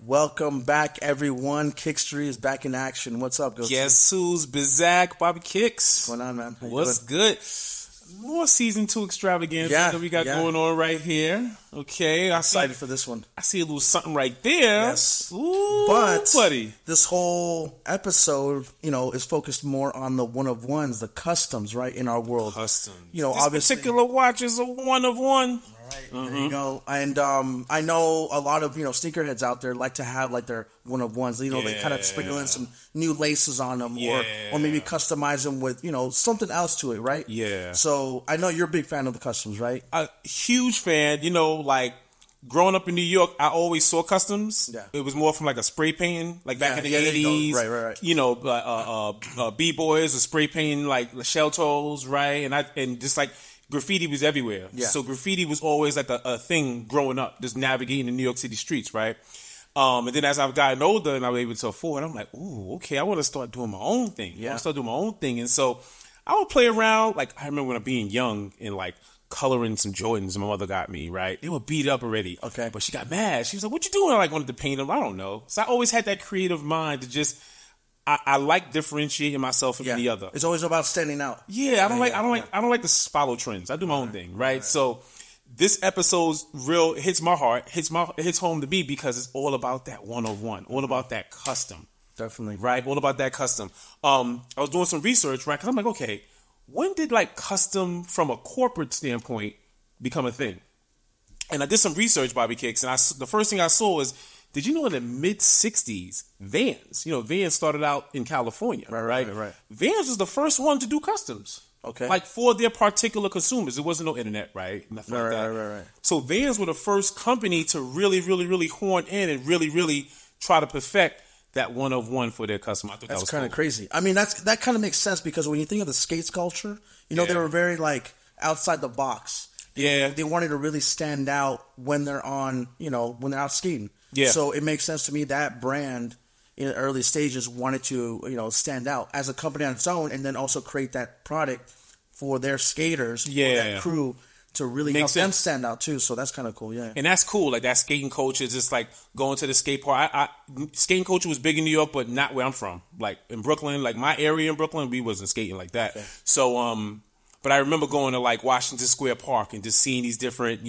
Welcome back, everyone. Kickstory is back in action. What's up, GoTee? Guess who's Bizak? BobbyKicks. What's going on, man? What's good? More season 2 extravaganza that we got going on right here. Okay, Excited for this one. I see a little something right there. Yes. Ooh, but buddy, this whole episode, is focused more on the one-of-ones, the customs, right, in our world. Customs. This obviously, particular watch is a one-of-one. Right, there you go. And I know a lot of sneakerheads out there like to have like their one of ones. They kind of sprinkle in some new laces on them, or maybe customize them with something else to it, right? Yeah. So I know you're a big fan of the customs, right? A huge fan. Like growing up in New York, I always saw customs. Yeah. It was more from like a spray painting, like back in the 80s. Right. B-boys were spray painting like shell toes, right? And just like graffiti was everywhere. Yeah. So graffiti was always like a thing growing up, just navigating the New York City streets, right? And then as I've gotten older and I was able to afford, I'm like, ooh, okay, I want to start doing my own thing. Yeah. I want to start doing my own thing. And so I would play around. Like, I remember when I being young and like coloring some Jordans my mother got me, right? They were beat up already. Okay. But she got mad. She was like, what you doing? I wanted to paint them. I don't know. So I always had that creative mind to just, I like differentiating myself from the other. It's always about standing out. Yeah, I don't like to follow trends. I do my own thing, right? So this episode's hits my heart, hits home to me because it's all about that one-on-one, all about that custom. Definitely. Right? All about that custom. I was doing some research, right? Because I'm like, okay, when did like custom from a corporate standpoint become a thing? And I did some research, BobbyKicks, and the first thing I saw was, did you know in the mid-'60s, Vans, Vans started out in California, right? Vans was the first one to do customs. Okay. Like for their particular consumers. There wasn't no internet, right? Nothing like that. Right. So Vans were the first company to really, really, really horn in and really, really try to perfect that one-of-one for their customer. I thought that was kind of crazy. I mean, that kind of makes sense because when you think of the skates culture, they were very like outside the box. They wanted to really stand out when they're on, when they're out skating. Yeah. So it makes sense to me that brand in the early stages wanted to, stand out as a company on its own and then also create that product for their skaters, for that crew to really help them stand out too. So that's kind of cool, yeah. And that's cool. Like that skating culture is just like going to the skate park. Skating culture was big in New York, but not where I'm from. Like in Brooklyn, like my area in Brooklyn, we wasn't skating like that. Okay. So, but I remember going to like Washington Square Park and just seeing these different,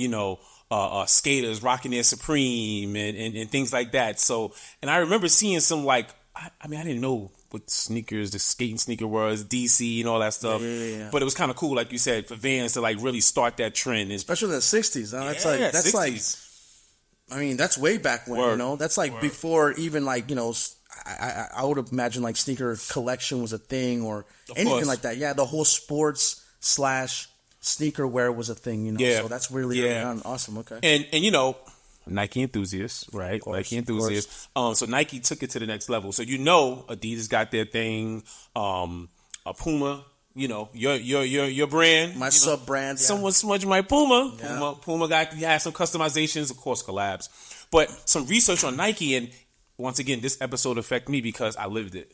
skaters rocking their Supreme and things like that. So, and I remember seeing some like, I didn't know what sneakers, the skating sneaker was, DC and all that stuff. Yeah. But it was kind of cool, like you said, for Vans to like really start that trend. Especially in the 60s. That's 60s. I mean, that's way back when, That's like before even like, I would imagine like sneaker collection was a thing or anything like that. Yeah, the whole sports / sneaker wear was a thing, So that's really awesome. Okay. And Nike enthusiasts, right? Nike enthusiasts. So Nike took it to the next level. So Adidas got their thing. Puma, your brand, my sub brand. Yeah. Someone smudged my Puma. Yeah. Puma had some customizations, of course, collabs, but some research on Nike. And once again, this episode affected me because I lived it.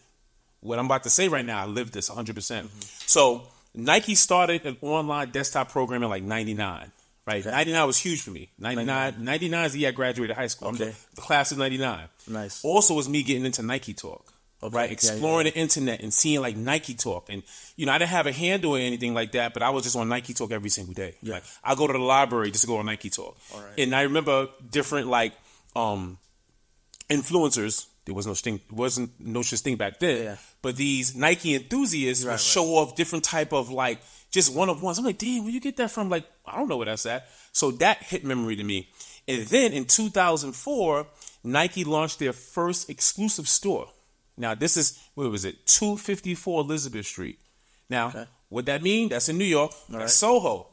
What I'm about to say right now, I lived this 100%. Mm-hmm. So Nike started an online desktop program in like 99. Right, okay. 99 was huge for me. 99 is the year I graduated high school. Okay. The class of 99. Nice. Also was me getting into Nike Talk. Okay. Right, exploring the internet and seeing like Nike Talk. And, I didn't have a handle or anything like that, but I was just on Nike Talk every single day. Yeah. Like, I go to the library just to go on Nike Talk. All right. And I remember different like influencers. There was wasn't no such thing back then. Yeah. But these Nike enthusiasts would show off different type of like just one-of-ones. I'm like, damn, where you get that from? Like, I don't know where that's at. So that hit memory to me. And then in 2004, Nike launched their first exclusive store. Now, this is, where was it? 254 Elizabeth Street. Now, what that mean? That's in New York. All that's Soho.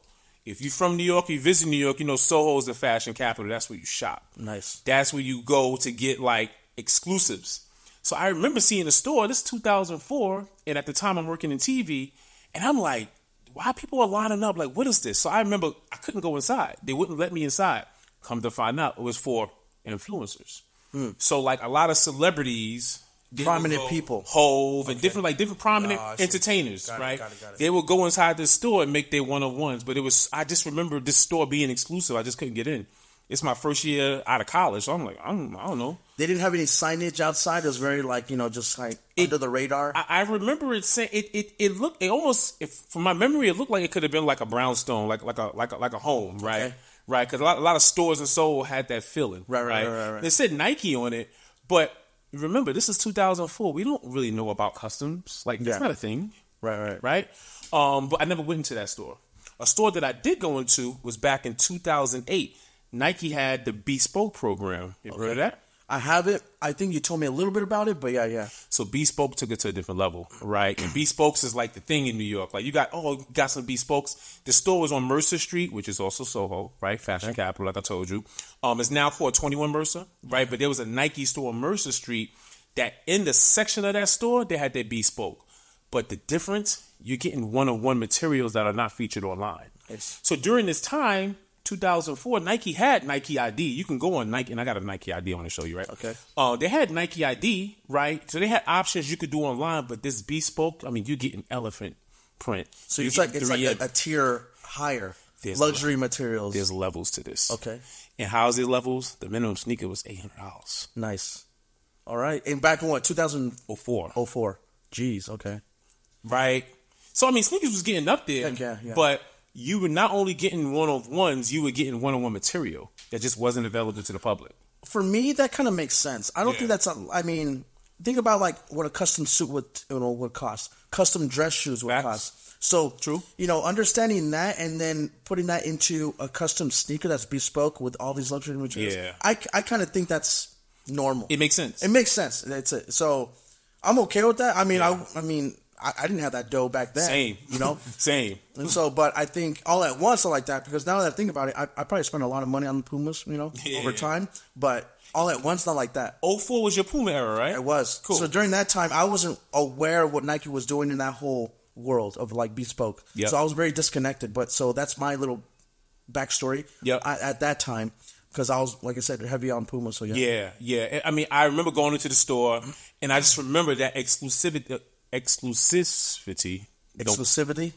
If you're from New York, you visit New York, Soho is the fashion capital. That's where you shop. Nice. That's where you go to get like exclusives. So I remember seeing the store. This is 2004, and at the time I'm working in TV, and I'm like, why people are lining up? Like, what is this? So I remember I couldn't go inside. They wouldn't let me inside. Come to find out, it was for influencers. So like a lot of celebrities, prominent people, Hove, and different prominent entertainers, right? Got it. They would go inside the store and make their one-on-ones. But I just remember this store being exclusive. I just couldn't get in. It's my first year out of college, so I'm like, I don't know. They didn't have any signage outside. It was very like, just like under the radar. I remember it saying it looked, it almost, from my memory, it looked like it could have been like a brownstone, like a home, right? Okay. Right, because a lot of stores in Seoul had that feeling. Right. They said Nike on it, but remember, this is 2004. We don't really know about customs. Like, that's not a thing. Right. But I never went into that store. A store that I did go into was back in 2008. Nike had the Bespoke program. You ever heard of that? I haven't. I think you told me a little bit about it, but yeah. So Bespoke took it to a different level, right? And Bespokes is like the thing in New York. Like you got some Bespokes. The store was on Mercer Street, which is also Soho, right? Fashion capital, like I told you. It's now called 21 Mercer, right? But there was a Nike store on Mercer Street that in the section of that store, they had their Bespoke. But the difference, you're getting one-on-one materials that are not featured online. Yes. So during this time, 2004, Nike had Nike ID. You can go on Nike, and I got a Nike ID I want to show you, right? Okay. They had Nike ID, right? So they had options you could do online, but this Bespoke, I mean, you get an elephant print. So it's like a tier higher. There's luxury materials. There's levels to this. Okay. And how's the levels? The minimum sneaker was $800. Nice. All right. And back in what, 2004? 04. Jeez, okay. Right. So, I mean, sneakers was getting up there, yeah. But you were not only getting one-on-ones, you were getting one-on-one material that just wasn't available to the public. For me, that kind of makes sense. I don't think that's, think about like what a custom suit would cost. Custom dress shoes would cost. So, true. Understanding that and then putting that into a custom sneaker that's bespoke with all these luxury materials. Yeah. I kind of think that's normal. It makes sense. It makes sense. That's it. So, I'm okay with that. I mean, I didn't have that dough back then. Same. Same. And so, but I think all at once I like that because now that I think about it, I probably spent a lot of money on the Pumas, over time. But all at once, not like that. 04 was your Puma era, right? It was. Cool. So during that time, I wasn't aware of what Nike was doing in that whole world of like bespoke. Yep. So I was very disconnected. But so that's my little backstory. At that time. Because I was, like I said, heavy on Puma. So yeah. I mean, I remember going into the store, and I just remember that exclusivity.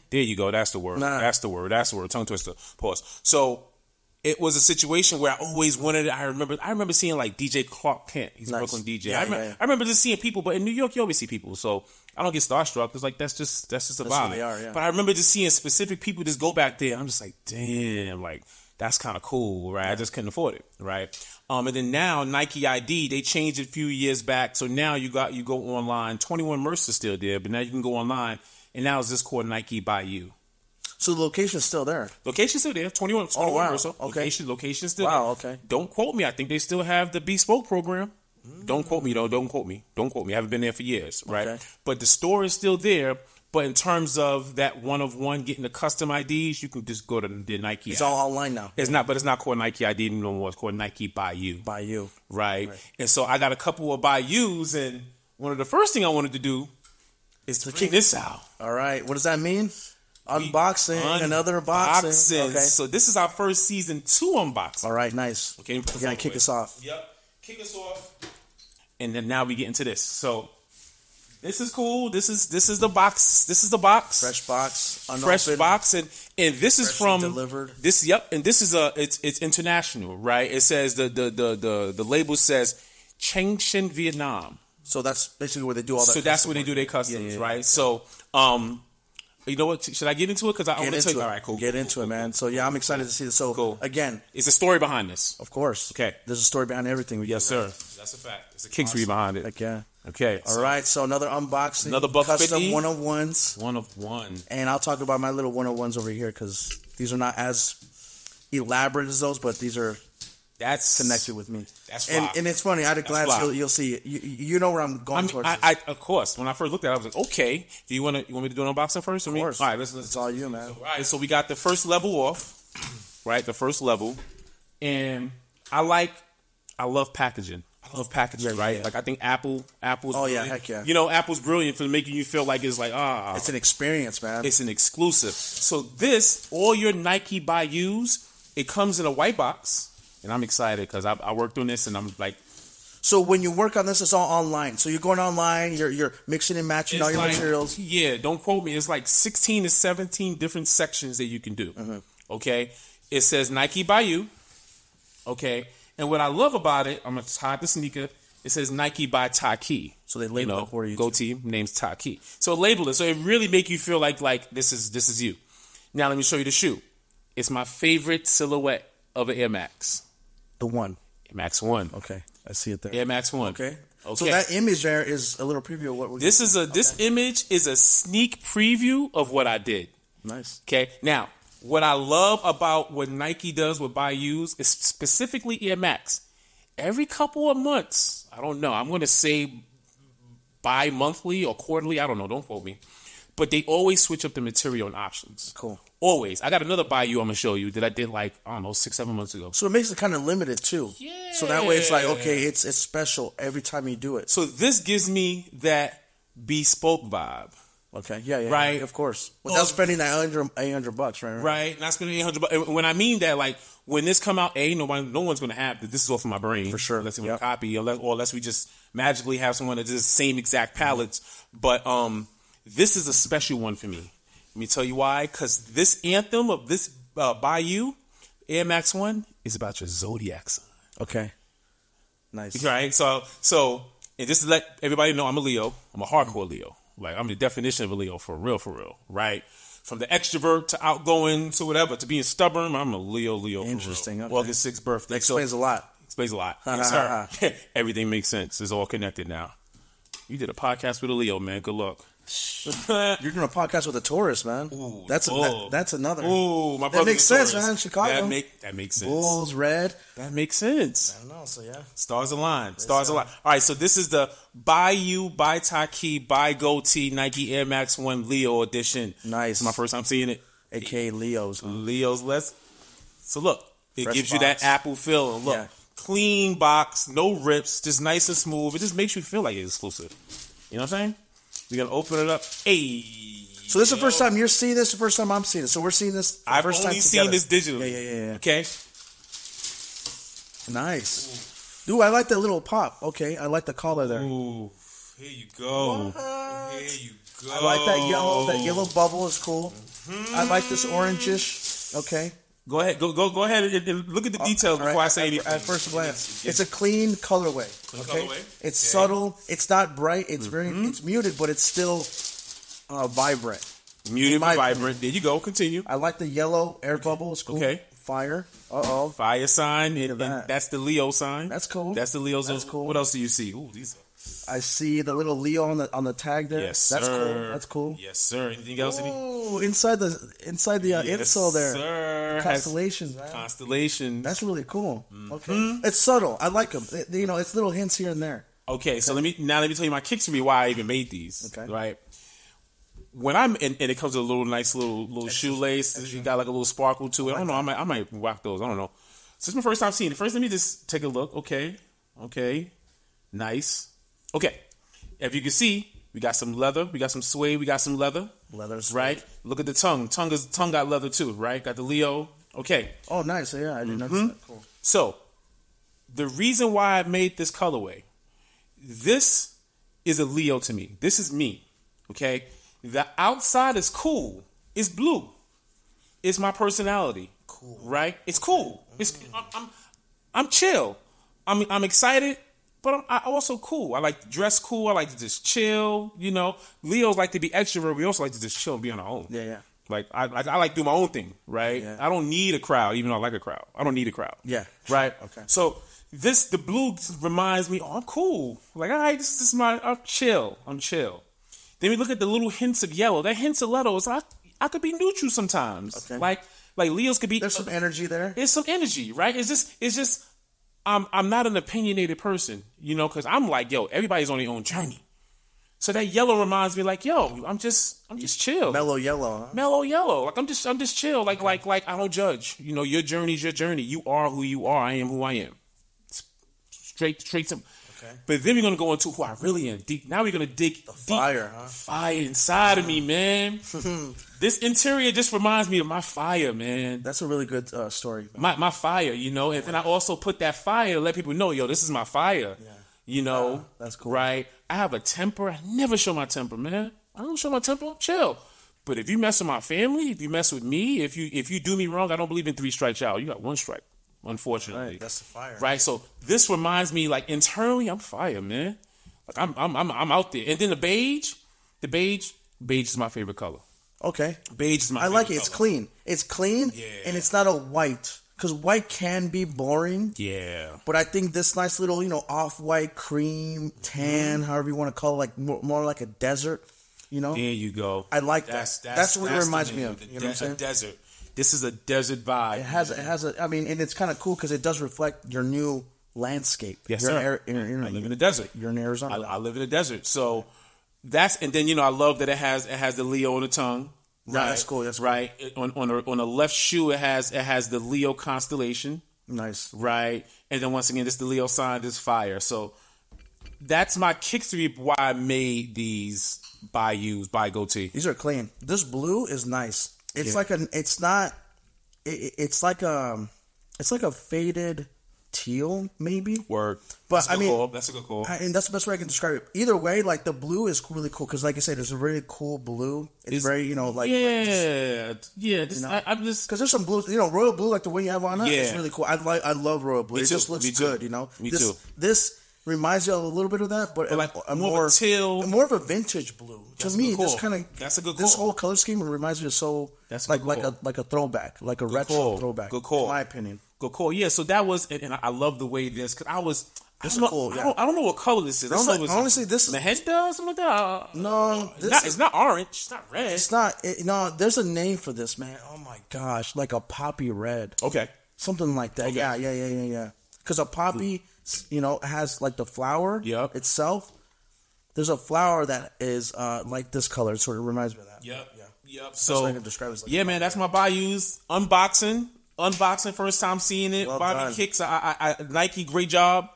There you go. That's the word. That's the word. Tongue twister. Pause. So it was a situation where I always wanted it. I remember seeing like DJ Clark Kent. He's a Brooklyn DJ. I remember just seeing people, but in New York you always see people. So I don't get starstruck because like that's just a vibe. They are, yeah. But I remember just seeing specific people just go back there. I'm just like, damn, like that's kind of cool, right? I just couldn't afford it, right? And then now Nike ID, they changed it a few years back. So now you go online. 21 Mercer's still there, but now you can go online, and now it's just called Nike by You. So the location's still there. Location's still there. 21 Mercer. Okay. Location's still there. Okay. Don't quote me. I think they still have the Bespoke program. Don't quote me though. Don't quote me. I haven't been there for years, right? Okay. But the store is still there. But in terms of that one-of-one, getting the custom IDs, you can just go to the Nike. It's all online now. It's not called Nike ID no more. It's called Nike by You. By You. Right. And so I got a couple of by Yous, and one of the first thing I wanted to do is to bring this out. All right. What does that mean? Unboxing. Another unboxing. Okay. So this is our first season 2 unboxing. All right. Nice. Okay. You're going to kick us off. Yep. Kick us off. And then now we get into this. So this is cool. This is the box. This is the box. Fresh box. Unopened. Fresh box, and this is from delivered. This. Yep, and this is it's international, right? It says the label says Changshin, Vietnam. So that's basically where they do all that. So that's where they do their customs, right? So you know what? Should I get into it? Because I want to tell you. All right, cool. Get into it, man. So yeah, I'm excited to see this. So cool. Again, it's a story behind this. Of course. Okay. There's a story behind everything. Yes, sir. That's a fact. There's a Kickstory behind it. Heck yeah. Okay. All right. So another unboxing. Another buck custom 50. 101s. 101. And I'll talk about my little 101s over here because these are not as elaborate as those, but these are connected with me. That's and it's funny. I'd be glad you'll see it. You know where I'm going towards. Of course. When I first looked at it, I was like, okay. Do you want me to do an unboxing first? Of course. All right. Let's. It's all you, man. So, all right. So we got the first level off. Right. The first level, and I love packaging. I love packaging, right? Yeah. Like I think Apple's brilliant. Heck yeah. Apple's brilliant for making you feel like it's like it's an experience, man. It's an exclusive. So all your Nike by Yous, it comes in a white box, and I'm excited because I worked on this, and I'm like. So when you work on this, it's all online. So you're going online, you're mixing and matching all your materials. Yeah, don't quote me. It's like 16 to 17 different sections that you can do. Mm-hmm. Okay, it says Nike by You. Okay. And what I love about it, I'm going to hide the sneaker. It says Nike by Taki. So they label it for you. GoTee name's Taki. So label it. So it really make you feel like this is you. Now let me show you the shoe. It's my favorite silhouette of an Air Max. The one. Air Max 1. Okay. I see it there. Air Max 1. Okay. So that image there is a little preview of what we're This image is a sneak preview of what I did. Nice. Okay. Now, what I love about what Nike does with buy used is specifically Air Max. Every couple of months, I don't know, I'm going to say bi-monthly or quarterly, I don't know, don't quote me. But they always switch up the material and options. Cool. Always. I got another buy you I'm going to show you that I did I don't know, 6-7 months ago. So it makes it kind of limited too. Yeah. So that way it's like, okay, it's special every time you do it. So this gives me that bespoke vibe. Okay. Yeah. Right. Of course. Without spending that $800, right? Right. Not spending $800. When I mean that, when this come out, no one's going to have this. This is off of my brain. For sure. Unless they want to copy, unless we just magically have someone that does the same exact palettes. But this is a special one for me. Let me tell you why. Because this anthem of this Bayou Air Max 1 is about your zodiac sign. Okay. Nice. Right. So, and just to let everybody know, I'm a Leo. I'm a hardcore Leo. I'm the definition of a Leo, for real, right? From the extrovert to outgoing to whatever, to being stubborn, I'm a Leo for Interesting. real. Okay. August 6th birthday. That explains a lot. Explains a lot. Yes, sir. Everything makes sense. It's all connected now. You did a podcast with a Leo, man. Good luck. You're doing a podcast with a Taurus, man. Ooh, that's another. Ooh, my that makes sense, man. Chicago. That makes sense. Bulls, red. That makes sense. I don't know. So yeah, stars align. All right, so this is the Bayou by Taki by GoTee Nike Air Max 1 Leo edition. Nice. It's my first time seeing it. AKA Leo's. Huh? Leo's. So look, it Fresh gives box. you that Apple feel. And look, yeah. Clean box, no rips, just nice and smooth. It just makes you feel like it's exclusive. You know what I'm saying? We're going to open it up. Hey. So this is the first time you're seeing this, the first time I'm seeing it. So we're seeing this I've only seen this digitally. Yeah. Okay. Nice. Ooh. Dude, I like that little pop. Okay, I like the collar there. Ooh. Here you go. What? Here you go. I like that yellow. That yellow bubble is cool. Mm-hmm. I like this orangish. Okay. Go ahead. Go ahead and look at the details before I say anything. At first glance, it's a clean colorway. It's subtle. It's not bright. It's it's muted, but it's still vibrant. Muted, vibrant. There you go. Continue. I like the yellow air bubble. It's cool. Okay. Fire. Fire sign. And that's the Leo sign. That's cool. That's the Leo sign. That's cool. What else do you see? Ooh, these are... I see the little Leo on the tag there. Yes, that's sir. cool. That's cool. Yes, sir. Anything else? Oh, inside the insole there. Sir. Constellations, man. Constellations. That's really cool. Mm-hmm. Okay, it's subtle. I like them. It's little hints here and there. Okay, so let me tell you my Kickstory why I even made these. Okay, right. When and it comes with a nice little shoelace. You got like a little sparkle to it. I don't know. I might rock those. I don't know. So this is my first time seeing it. First, let me just take a look. Okay, nice. Okay, if you can see, we got some leather, we got some suede, we got some leather. Leather, suede. Right? Look at the tongue. Tongue got leather too, right? Got the Leo. Okay. Oh, nice. Yeah, I didn't notice that. Cool. So, the reason why I made this colorway, this is a Leo to me. This is me. Okay? The outside is cool. It's blue. It's my personality. Cool. Right? It's cool. I'm chill. I'm excited. But I'm also cool. I like to dress cool. I like to just chill. Leos like to be extrovert. We also like to just chill and be on our own. Yeah. I like to do my own thing, right? Yeah. I don't need a crowd, even though I like a crowd. I don't need a crowd. Yeah. Right? Okay. So the blue reminds me, I'm cool. Like, all right, this is I'm chill. Then we look at the little hints of yellow. That hints of yellow is I could be neutral sometimes. Okay. Like Leos could be. There's some energy there. There's some energy, right? It's just. I'm not an opinionated person, because I'm like, everybody's on their own journey. So that yellow reminds me, like, I'm just chill. Mellow yellow, huh? Mellow yellow. Like I'm just chill. Like I don't judge. Your journey's your journey. You are who you are. I am who I am. Straight to. Okay. But then we're gonna go into who I really am. Deep. Now we're gonna dig the fire, huh? Fire inside of me, man. This interior just reminds me of my fire, man. That's a really good story. My fire, and then I also put that fire to let people know, this is my fire. Yeah. That's cool. Right? I have a temper. I never show my temper, man. I don't show my temper. I'm chill. But if you mess with my family, if you mess with me, if you do me wrong, I don't believe in 3 strikes out. You got 1 strike. unfortunately. Right, that's the fire. Right, so this reminds me, like, internally, I'm fire, man. Like, I'm out there. And then the beige is my favorite color. Okay. Beige is my favorite I like it. color. It's clean. It's clean, and it's not a white. Because white can be boring. Yeah. But I think this nice little, off-white, cream, tan, however you want to call it, like more like a desert, There you go. I like that. That's what it reminds me of. You know what I'm saying? Desert. This is a desert vibe. It has a, and it's kind of cool because it does reflect your new landscape. Yes, sir. I live in the desert. You're in Arizona. I live in the desert. So and then, I love that it has the Leo on the tongue. Right. That's cool. That's right. Cool. On the left shoe, it has the Leo constellation. Nice. Right. And then once again, this the Leo sign, this fire. So that's my Kickstory why I made these by GoTee. These are clean. This blue is nice. It's like a faded teal, maybe. Word. But that's a good call. And that's the best way I can describe it. Either way, like the blue is really cool because, like I said, there's a really cool blue. It's very, like I'm just because there's some blues, royal blue, like the one you have on it. It's really cool. I love royal blue. It just looks good, Me too. This reminds you a little bit of that, but like more teal, more of a vintage blue. To me, this kind of that's a good. This whole color scheme reminds me of like a throwback, like a retro throwback. Good call, in my opinion. Good call. Yeah, so that was, and I love the way this because I don't know what color this is. Honestly, this is magenta or something like that. No, it's not orange. It's not red. It's not. No, there's a name for this, man. Oh my gosh, like a poppy red. Okay, something like that. Okay. Yeah. Because a poppy, has like the flower itself. There's a flower that is like this color. It sort of reminds me of that. Yep. So I can describe it. Like man, that's my Bayous unboxing. First time seeing it. Well Bobby Kicks. I Nike. Great job.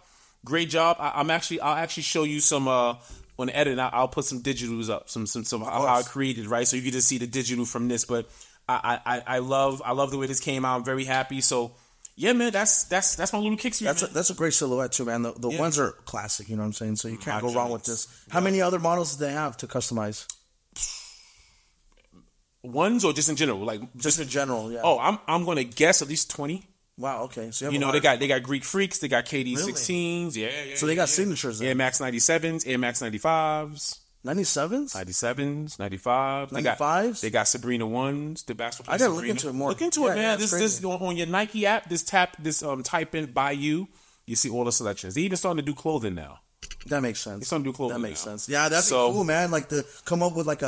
I'll actually show you some on the edit. I'll put some digitals up. Some how I created, right? So you can just see the digital from this. But I love the way this came out. I'm very happy. So yeah, man, that's my little Kickstory. That's a great silhouette too, man. The ones are classic. You know what I'm saying? So you can't go wrong with this. How many other models do they have to customize? Ones or just in general? Like just in general, yeah. Oh, I'm gonna guess at least 20. Wow, okay. So they got Greek Freaks, they got KD 16s, yeah. So they got signatures then. Air Max 97s, Air Max 95s. 97s? 97s, 95s. 95s? They got Sabrina 1s, the basketball. I gotta look into it more. Look into it, man. This on your Nike app, type in Bayou, you see all the selections. They even starting to do clothing now. That makes sense. They're starting to do clothing. That makes sense. Yeah, that's cool, man. Like to come up with like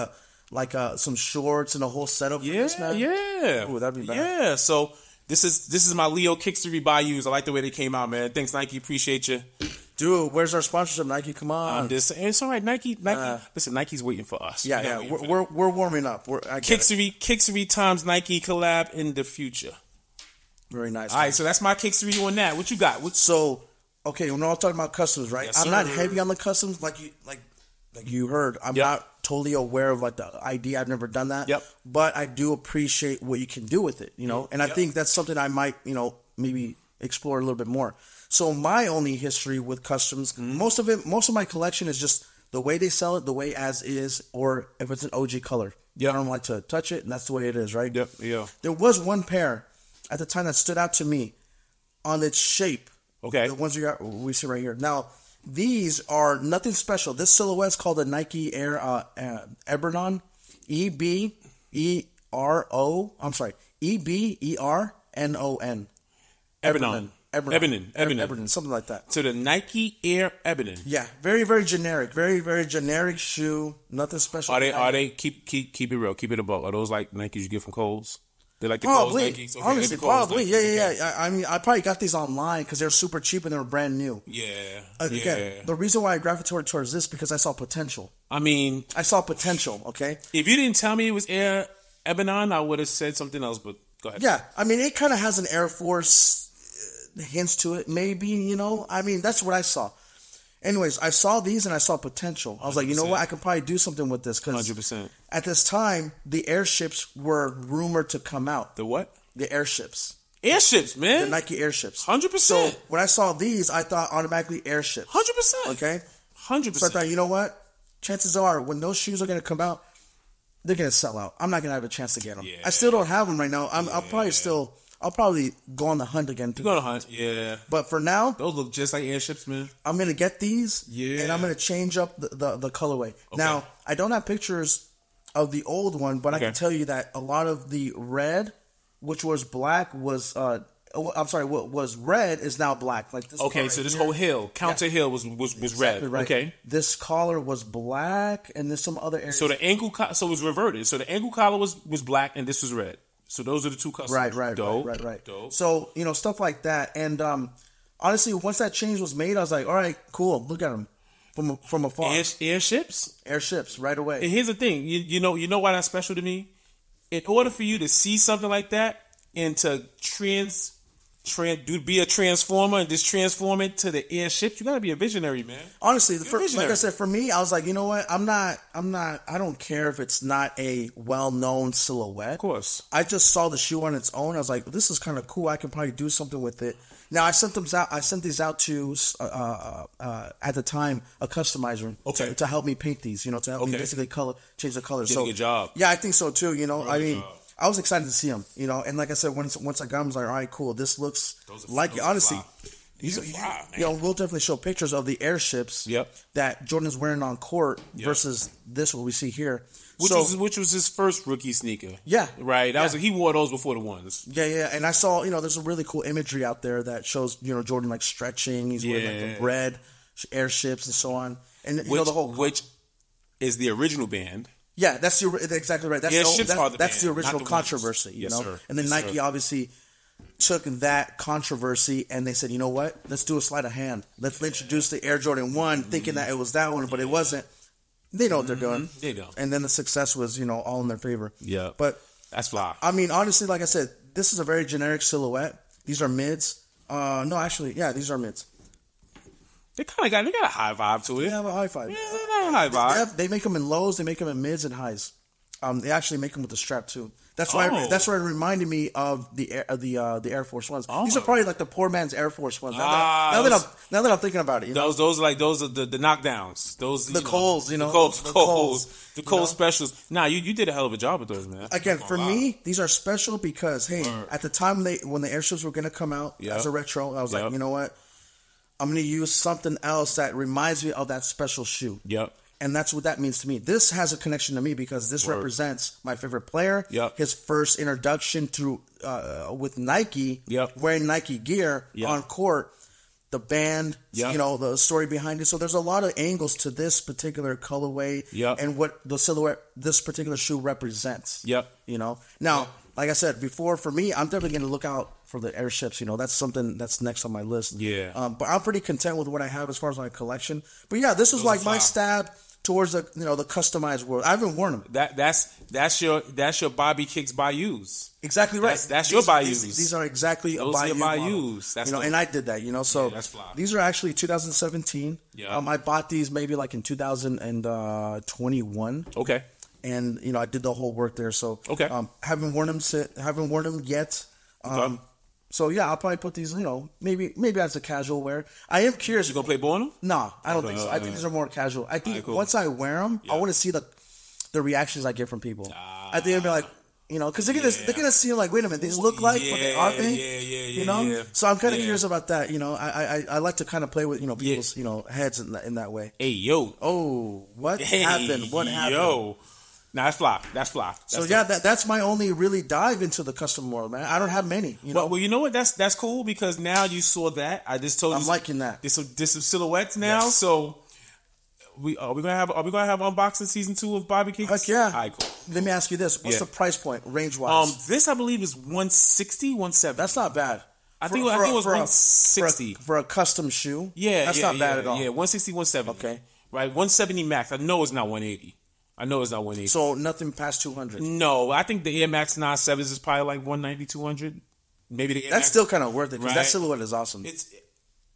some shorts and a whole setup for this, man. Yeah. Ooh, that'd be bad. Yeah, so this is my Leo Kickstory Bayous. I like the way they came out, man. Thanks, Nike. Appreciate you. Dude, where's our sponsorship, Nike? Come on. It's all right, Nike. Listen, Nike's waiting for us. Yeah. We're warming up. Kickstory times Nike collab in the future. Very nice. All right, so that's my Kickstory on that. What you got? Okay, we're all talking about customs, right? Yes, I'm not heavy on the customs, like you heard. I'm not totally aware of like the ID. I've never done that. Yep. But I do appreciate what you can do with it, and I think that's something I might, maybe explore a little bit more. So my only history with customs, most of my collection is just the way they sell it, the way as is, or if it's an OG color. Yeah. I don't like to touch it, and that's the way it is, right? Yep. Yeah. There was one pair at the time that stood out to me on its shape. Okay. The ones we see right here. Now, these are nothing special. This silhouette is called the Nike Air Ebernon, Ebernon. Ebernon, something like that. So the Nike Air Ebernon. Yeah, very, very generic. Very, very generic shoe. Nothing special. Are they keep it real? Keep it a buck. Are those like Nikes you get from Kohl's? They like the Kohl's Nikes. Okay, honestly, probably. Yeah. I mean, I probably got these online because they're super cheap and they were brand new. Yeah. Again, the reason why I gravitated towards this because I saw potential. I saw potential. Okay. If you didn't tell me it was Air Ebernon, I would have said something else. But go ahead. Yeah, I mean, it kind of has an Air Force hints to it, maybe, I mean, that's what I saw. Anyways, I saw these and I saw potential. I was like, you know what, I could probably do something with this because 100%. At this time, the airships were rumored to come out. The what? The airships. Airships, man. The Nike airships. 100%. So when I saw these, I thought automatically airships. 100%. Okay? 100%. So I thought, you know what? Chances are, when those shoes are going to come out, they're going to sell out. I'm not going to have a chance to get them. Yeah. I still don't have them right now. I'll I'll probably go on the hunt again. Go on the hunt, yeah. But for now, those look just like airships, man. I'm gonna get these, yeah, and I'm gonna change up the colorway. Okay. Now, I don't have pictures of the old one, but I can tell you that a lot of the red, which was black, was what was red is now black. Like this. Okay, so this whole hill, counter hill, was exactly red. Right. Okay, this collar was black, and there's some other areas. So the ankle, so it was reverted. So the ankle collar was black, and this was red. So those are the two customers. Right. Dope. So stuff like that, and honestly, once that change was made, I was like, all right, cool. Look at them from afar. Airships, right away. And here's the thing, you know why that's special to me? In order for you to see something like that and to be a transformer and just transform it to the airship, you gotta be a visionary, man. Honestly, like I said, for me, I was like, you know what? I don't care if it's not a well-known silhouette. Of course. I just saw the shoe on its own. I was like, this is kind of cool. I can probably do something with it. Now I sent these out to at the time a customizer to help me paint these. To help me basically change the color. Did a good job. Yeah, I think so too. I was excited to see them, and like I said, once I got them, I was like, all right, cool. This looks honestly. These are fly, man. We'll definitely show pictures of the airships that Jordan's wearing on court versus this what we see here. Which was his first rookie sneaker. Yeah. Right. He wore those before the ones. Yeah. And I saw, there's a really cool imagery out there that shows, Jordan like stretching. He's wearing like the red airships and so on. And which is the original band. Yeah, that's exactly right. That's the original controversy, Yes, sir. And then Nike obviously took that controversy and they said, you know what? Let's do a sleight of hand. Let's introduce the Air Jordan 1 thinking that it was that one, but it wasn't. They know what they're doing. They know. And then the success was, all in their favor. Yeah. But that's fly. I mean, honestly, like I said, this is a very generic silhouette. These are mids. No, actually, yeah, these are mids. They got a high vibe to it. They have a high vibe. Yeah, they got a high vibe. They make them in lows. They make them in mids and highs. They actually make them with the strap too. That's why it reminded me of the Air Force Ones. These are probably like the poor man's Air Force Ones. Now that I'm thinking about it, those are the knockdowns. Those the Coles, the Cole specials. Nah, you did a hell of a job with those, man. Again, for me, these are special because at the time when the airships were going to come out as a retro, I was like, you know what? I'm going to use something else that reminds me of that special shoe. Yep. And that's what that means to me. This has a connection to me because this represents my favorite player. Yep. His first introduction to with Nike, wearing Nike gear on court, the band, the story behind it. So there's a lot of angles to this particular colorway and what the silhouette, this particular shoe represents. Now, like I said before, for me, I'm definitely going to look out for the airships. That's something that's next on my list. Yeah. But I'm pretty content with what I have as far as my collection. But yeah, this is like my stab towards the the customized world. I haven't worn them. That's your BobbyKicks Bayous. Exactly right. That's your Bayous. These are exactly those a Bayou Bayous. That's and I did that. So that's fly. These are actually 2017. Yeah. I bought these maybe like in 2021. Okay. And I did the whole work there. So haven't worn them yet. Okay. So yeah, I'll probably put these, maybe as a casual wear. I am curious. You gonna play ball on them? No, I don't think so. I think these are more casual. I think once I wear them, I want to see the reactions I get from people. I think it'd be like, because they're gonna see like, wait a minute, these look like what they are. Yeah. So I'm kind of curious about that. I like to kind of play with people's heads in that way. Hey yo, what happened? What happened? Yo. Nah, that's fly. So that's my only really dive into the custom world, man. I don't have many. Well, you know what? That's cool because now you saw that. I just told you. I'm liking that. There's some silhouettes now. Yes. So are we gonna have unboxing season 2 of BobbyKicks? Heck yeah. All right, cool. Let me ask you this: what's the price point range wise? This I believe is 160, 170. That's not bad. I think it was 160 for a custom shoe. Yeah, that's not bad at all. Yeah, 160, 170. Okay, right, 170 max. I know it's not 180. So nothing past 200. No, I think the Air Max 97s is probably like 190, 200. Maybe the Air That's Max, still kind of worth it because that silhouette is awesome. It's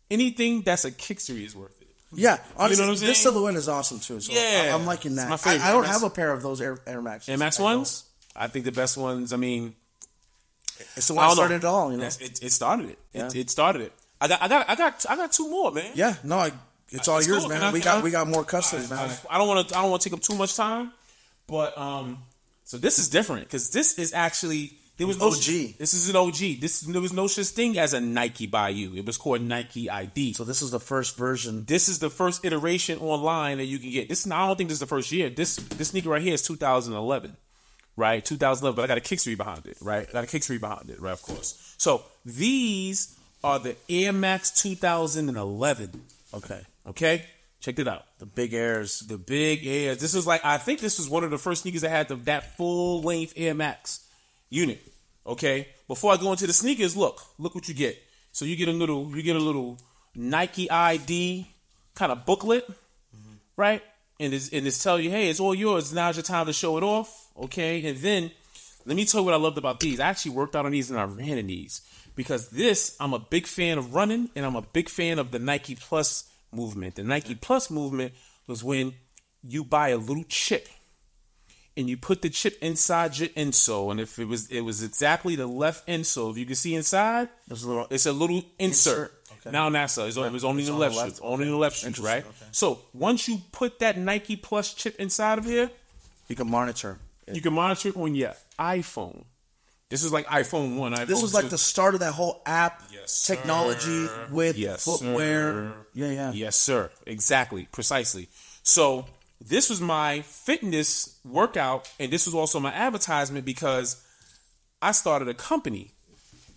anything that's a Kickstory is worth it. Yeah, honestly, what I'm saying? This silhouette is awesome too. So yeah, I'm liking that. It's my favorite. I don't have a pair of those Air Max. Air Max ones. I think the best ones. I mean, it's the one that started it all. It started it. Yeah. It started it. I got 2 more, man. Yeah, no, it's all yours, cool, man. We got more customs, man. I don't want to take up too much time, but so this is different because this is actually There was no OG. This is an OG. There was no such thing as a Nike by you. It was called Nike ID. So this is the first version. This is the first iteration online that you can get. I don't think this is the first year. This sneaker right here is 2011. Right? 2011. But I got a Kickstory behind it. Right? Right, of course. So these are the Air Max 2011. Okay? Check it out. The big airs. This is I think this was one of the first sneakers that had that full length Air Max unit. Okay? Before I go into the sneakers, look what you get. So you get a little Nike ID kind of booklet, right? And it's telling you, hey, it's all yours. Now's your time to show it off. Okay? And then let me tell you what I loved about these. I actually worked out on these and I ran in these. Because I'm a big fan of running and I'm a big fan of the Nike Plus movement. The Nike Plus movement was when you buy a little chip and you put the chip inside your insole, and if it was exactly the left insole, if you can see inside, it's a little insert. Okay. Now NASA it was only the left shoe, only the left shoe, right? Okay. So once you put that Nike Plus chip inside of here, you can monitor. You can monitor it on your iPhone. This is like iPhone 1. This was like the start of that whole app technology with footwear. Yeah. Yes, sir. Exactly. Precisely. So this was my fitness workout, and this was also my advertisement because I started a company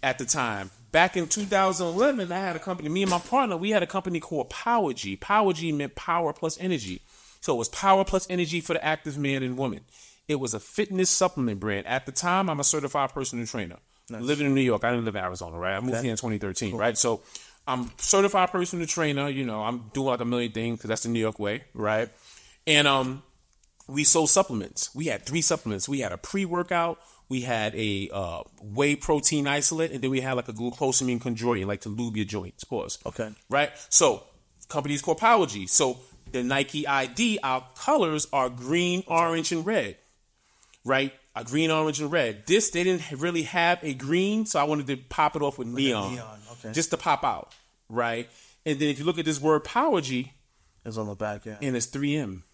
at the time. Back in 2011, I had a company. Me and my partner, we had a company called Power G. Power G meant power plus energy. So it was power plus energy for the active man and woman. It was a fitness supplement brand. At the time, I'm a certified personal trainer. Nice. Living in New York. I didn't live in Arizona, right? I moved here in 2013, right? So I'm certified personal trainer. You know, I'm doing like a million things because that's the New York way, right? And we sold supplements. We had 3 supplements. We had a pre-workout. We had a whey protein isolate. And then we had like a glucosamine chondroitin, like to lube your joints, pause. Okay. Right? So company's called Power G. So the Nike ID, our colors are green, orange, and red. Right? A green, orange, and red. They didn't really have a green, so I wanted to pop it off with neon. Okay. Just to pop out. Right? And then if you look at this word Power G, it's on the back, yeah. And it's 3M.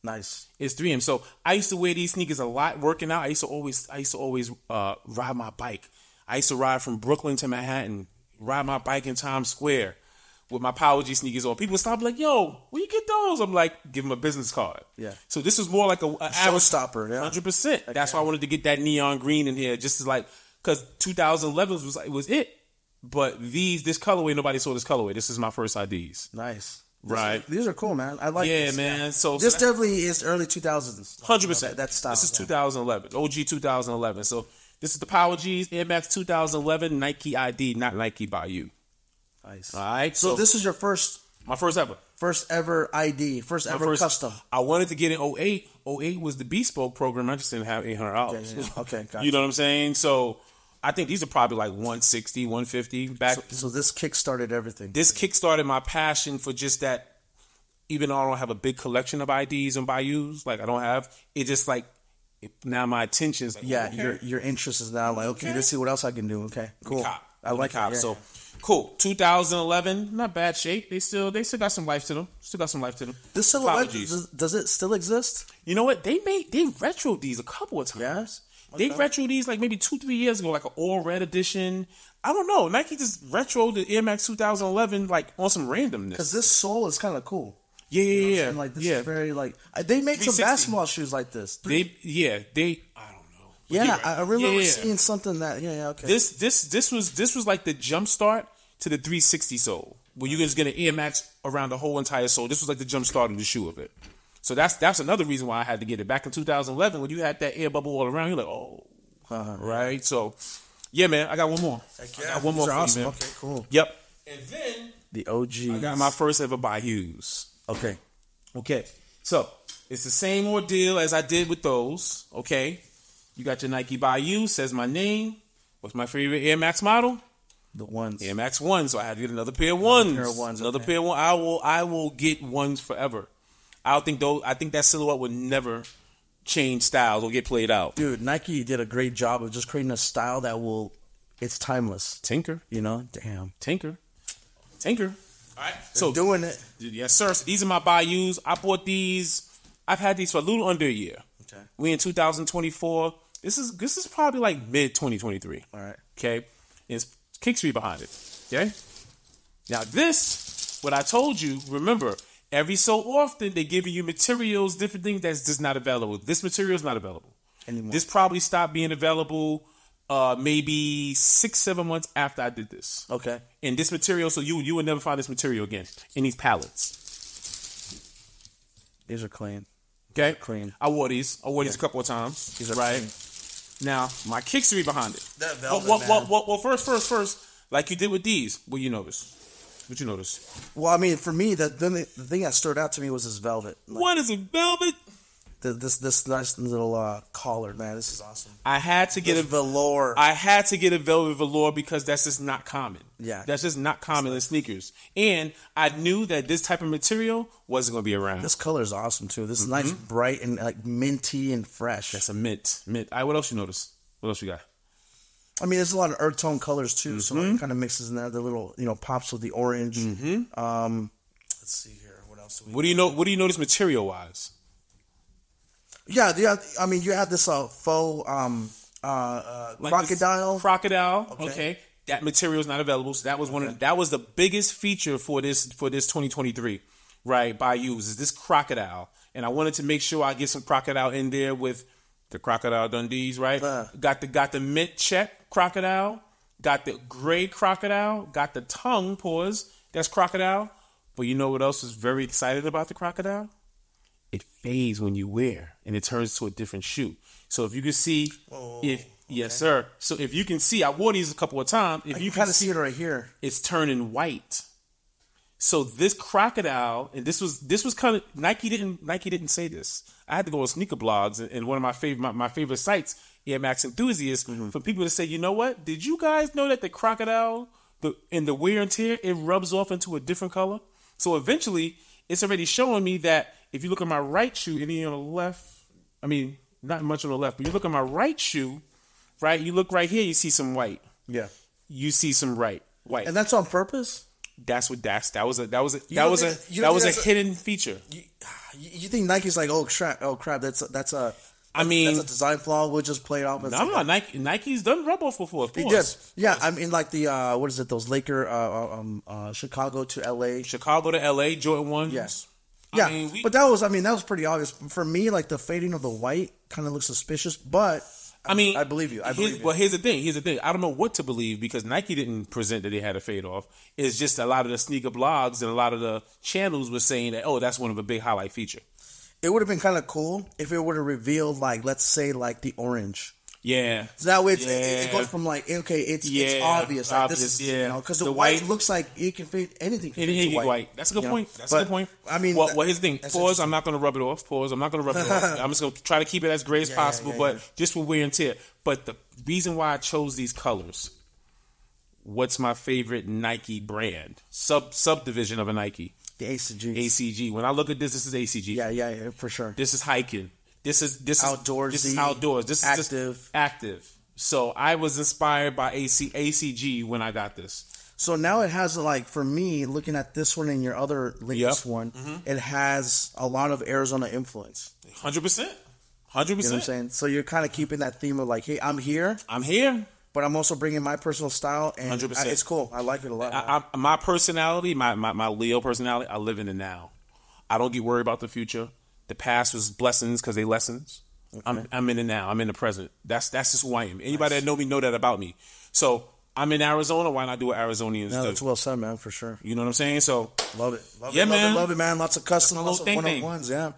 Nice. It's 3M. So I used to wear these sneakers a lot working out. I used to always ride my bike. I used to ride from Brooklyn to Manhattan, ride my bike in Times Square with my Power G sneakers on. People stop like, yo, where you get those? I'm like, give them a business card. Yeah. So this is more like a showstopper. Yeah. 100%. That's why I wanted to get that neon green in here, just as because 2011 was it. But this colorway, nobody saw this colorway. This is my first IDs. Nice. Right. These are cool, man. I like this. Yeah, man. So this definitely is early 2000s. 100%. That style. This is 2011. OG 2011. So this is the Power G's Air Max 2011 Nike ID, not Nike by you. Nice. All right. So this is your my first ever. First ever ID. First ever custom. I wanted to get in 08. 08 was the Bespoke program. I just didn't have $800. Yeah. Okay, gotcha. You know what I'm saying? So I think these are probably like 160, 150 back. So this kick-started everything. This kick-started my passion for just that. Even though I don't have a big collection of IDs and Bayous, like I don't have, it just like now my attention is like, okay. your interest is now like, okay, let's see what else I can do. Okay, cool. I like it. Yeah. So cool. 2011, not bad shape. They still got some life to them. This silhouette, does it still exist? You know what? They retroed these a couple of times. Yes. They retroed these like maybe 2-3 years ago, like an all red edition. I don't know. Nike just retroed the Air Max 2011 like on some randomness. Because this sole is kind of cool. Yeah. Like this is very like they make some basketball shoes like this. I don't know. Yeah, I remember seeing something that okay. This was like the jump start to the 360 sole, where you just get an Air Max around the whole entire sole. This was like the jump start of the shoe of it. So that's another reason why I had to get it. Back in 2011, when you had that air bubble all around, you're like, right. So yeah, man, I got one more. I got one more for awesome. you, man. Okay, cool. Yep. And then the OG. I got my first ever Bayous. Okay. So it's the same ordeal as I did with those. Okay. You got your Nike Bayou, says my name. What's my favorite Air Max model? The ones. Air Max 1. So I had to get another pair of ones. Another pair of ones. I will get ones forever. I think that silhouette would never change styles or get played out. Dude, Nike did a great job of just creating a style that it's timeless. Tinker. You know? Damn. Tinker. All right, so doing it. Yes, sir. So these are my Bayous. I bought these. I've had these for a little under a year. Okay. We in 2024. This This is probably like mid 2023. All right. Okay. There's Kickstory behind it. Okay. Now this, what I told you, remember, every so often they giving you materials, different things that's just not available. This material is not available anymore. This probably stopped being available maybe 6-7 months after I did this. Okay. And this material, so you will never find this material again in these pallets. These are clean. Okay. Clean. I wore these a couple of times. These are right. clean. Now, my Kickstory behind it. That velvet, well, first, like you did with these, what you notice? What you notice? Well, I mean, for me, the thing that stood out to me was this velvet. Like, what is it, velvet? This nice little collar, man. This is awesome. I had to get a velour. I had to get a velvet velour because that's just not common. Yeah, that's just not common in sneakers. And I knew that this type of material wasn't going to be around. This color is awesome too. This is nice, bright, and like minty and fresh. That's a mint. All right, what else you notice? What else you got? I mean, there's a lot of earth tone colors too, so it kind of mixes in there. The little, pops with the orange. Let's see here. What else? What do you know? What do you notice material wise? Yeah. I mean, you have this faux like crocodile. Crocodile. Okay. That material is not available. So that was that was the biggest feature for this 2023, right? By use is this crocodile, and I wanted to make sure I get some crocodile in there with the Crocodile Dundees, right? Got the mint check crocodile, got the gray crocodile, got the tongue pause. That's crocodile. But you know what else is very excited about the crocodile? It fades when you wear, and it turns to a different shoe. So if you can see, yes, sir. So if you can see, I wore these a couple of times. If you kind of see it right here, it's turning white. So this crocodile, and this was kind of Nike didn't say this. I had to go on sneaker blogs and one of my favorite sites, Air Max Enthusiasts, for people to say, you know what? Did you guys know that the crocodile, in the wear and tear, it rubs off into a different color? So eventually, it's already showing me that if you look at my right shoe, any on the left, I mean, not much on the left, but you look at my right shoe, right? You look right here, you see some white. Yeah. You see some white. And that's on purpose? That was a hidden feature. You think Nike's like, oh crap, that's a design flaw. We'll just play it off. No, I'm not. Nike's done rub off before. Of course. Yeah. I mean, like the what is it? Those Laker Chicago to LA. Chicago to LA Jordan 1. Yes. Yeah, but that was pretty obvious for me. Like the fading of the white kind of looks suspicious, but. I believe you. Well, here's the thing. I don't know what to believe because Nike didn't present that they had a fade off. It's just a lot of the sneaker blogs and a lot of the channels were saying that, oh, that's one of a big highlight feature. It would have been kind of cool if it would have revealed, like, let's say, like the orange. Yeah. So that way it goes from like, okay, it's obvious. Like, this is, because the white looks like it can fit anything. Anything white. That's a good point. That's a good point. I mean, well, here's the thing. Pause. I'm not going to rub it off. I'm not going to rub it off. I'm just going to try to keep it as gray as possible, but just for wear and tear. But the reason why I chose these colors, what's my favorite Nike brand? Subdivision of a Nike. The ACG. ACG. When I look at this is ACG. Yeah, for sure. This is hiking. This is outdoors. This is outdoors. This is active. So I was inspired by ACG when I got this. So now it has, like, for me, looking at this one and your other latest one, it has a lot of Arizona influence. 100%. 100%. You know what I'm saying? So you're kind of keeping that theme of like, hey, I'm here. But I'm also bringing my personal style, and 100%. It's cool. I like it a lot. My personality, my Leo personality, I live in the now. I don't get worried about the future. The past was blessings because they lessons. Okay. I'm in the now. I'm in the present. That's just who I am. Anybody that know me know that about me. So I'm in Arizona. Why not do what Arizonians do? That's well said, man, for sure. You know what I'm saying? So love it. Love it, man. Lots of customs, lots of one-on-ones. Yeah.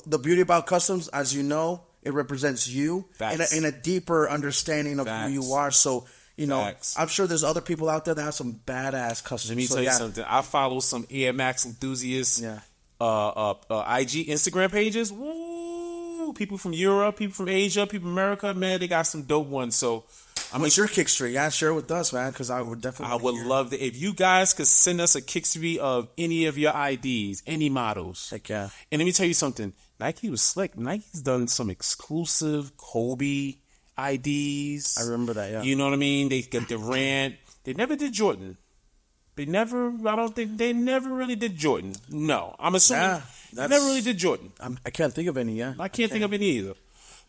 The beauty about customs, as you know, it represents you in a deeper understanding of who you are. So, I'm sure there's other people out there that have some badass customs. Let me tell you something. I follow some Air Max enthusiasts. Yeah. IG, Instagram pages. Woo! People from Europe, people from Asia, people from America. Man, they got some dope ones. So, what's your Kickstory? Yeah, share it with us, man, because I would definitely. I would love that if you guys could send us a Kickstory of any of your IDs, any models. Heck yeah! And let me tell you something. Nike was slick. Nike's done some exclusive Kobe IDs. I remember that. Yeah. You know what I mean? They got Durant. They never did Jordan. I don't think they never really did Jordan. No, I'm assuming they never really did Jordan. I can't think of any, I can't think of any either.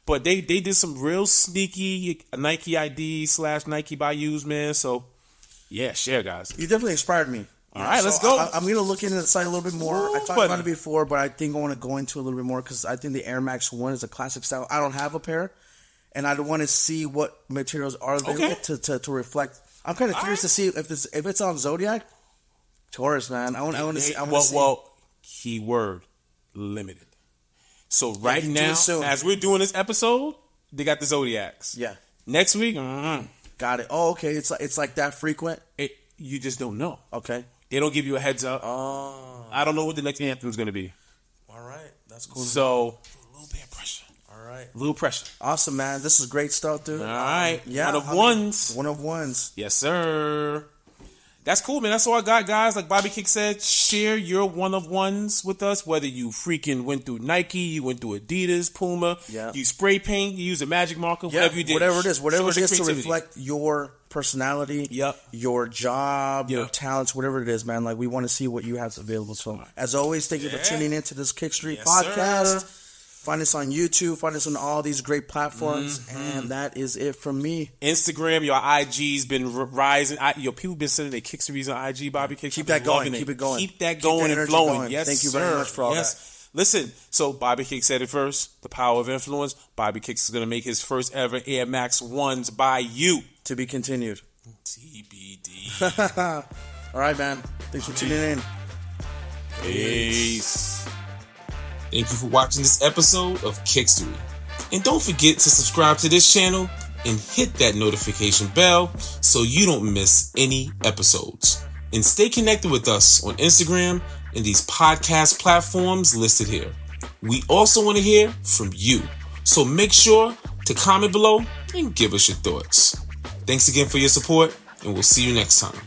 But they did some real sneaky Nike ID / Nike by use, man. So, yeah, share, guys. You definitely inspired me. All right, let's go. I'm going to look into the site a little bit more. I talked about it before, but I think I want to go into a little bit more because I think the Air Max 1 is a classic style. I don't have a pair, and I want to see what materials are available to reflect. I'm kind of curious to see if it's on Zodiac. Taurus, man. I want to see. Well, keyword limited. So right now, as we're doing this episode, they got the Zodiacs. Yeah. Next week, got it. Oh, okay. It's like that frequent. You just don't know. Okay. They don't give you a heads up. Oh. I don't know what the next anthem is going to be. All right. That's cool. So, a little bit of pressure. All right. A little pressure. Awesome, man. This is great stuff, dude. All right. Yeah. One of ones. Yes, sir. That's cool, man. That's all I got, guys. Like BobbyKicks said, share your one of ones with us. Whether you freaking went through Nike, you went through Adidas, Puma, you spray paint, you use a magic marker, whatever you did. Whatever it is to reflect your personality, your job, your talents, whatever it is, man. Like, we want to see what you have available. So, as always, thank you for tuning into this Kickstory podcast. Sir. Find us on YouTube. Find us on all these great platforms. And that is it from me. Instagram, your IG's been rising. People been sending their Kickstories on IG, BobbyKicks. Keep that going. Keep it going. Keep that going and flowing. Yes, thank you very much for all that. Listen, so BobbyKicks said it first. The power of influence. BobbyKicks is going to make his first ever Air Max 1s by you. To be continued. TBD. All right, man. Thanks for tuning in. Peace. Thank you for watching this episode of Kickstory. And don't forget to subscribe to this channel and hit that notification bell so you don't miss any episodes. And stay connected with us on Instagram and these podcast platforms listed here. We also want to hear from you. So make sure to comment below and give us your thoughts. Thanks again for your support, and we'll see you next time.